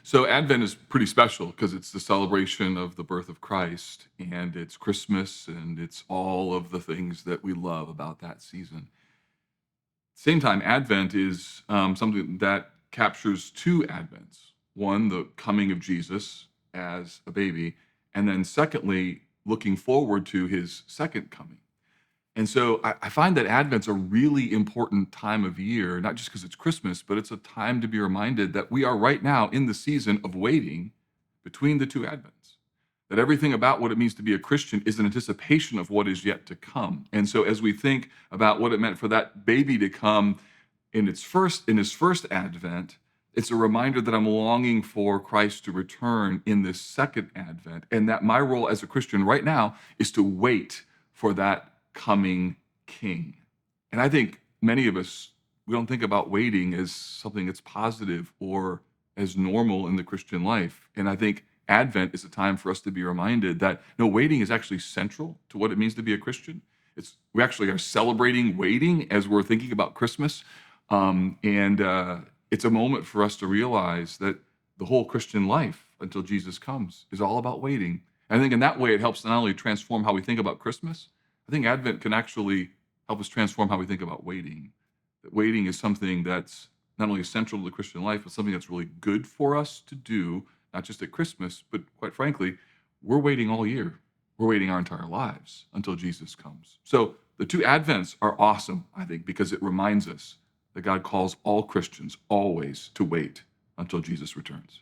So Advent is pretty special because it's the celebration of the birth of Christ, and it's Christmas, and it's all of the things that we love about that season. Same time, Advent is something that captures two Advents. One, the coming of Jesus as a baby, and then secondly, looking forward to his second coming. And so I find that Advent's a really important time of year, not just because it's Christmas, but it's a time to be reminded that we are right now in the season of waiting between the two Advents. That everything about what it means to be a Christian is an anticipation of what is yet to come. And so as we think about what it meant for that baby to come in his first Advent, it's a reminder that I'm longing for Christ to return in this second Advent, and that my role as a Christian right now is to wait for that coming king. And I think many of us, we don't think about waiting as something that's positive or as normal in the Christian life. And I think Advent is a time for us to be reminded that no, waiting is actually central to what it means to be a Christian. We actually are celebrating waiting as we're thinking about Christmas. And it's a moment for us to realize that the whole Christian life until Jesus comes is all about waiting. And I think in that way, it helps not only transform how we think about Christmas, I think Advent can actually help us transform how we think about waiting. That waiting is something that's not only essential to the Christian life, but something that's really good for us to do, not just at Christmas, but quite frankly, we're waiting all year. We're waiting our entire lives until Jesus comes. So the two Advents are awesome, I think, because it reminds us that God calls all Christians always to wait until Jesus returns.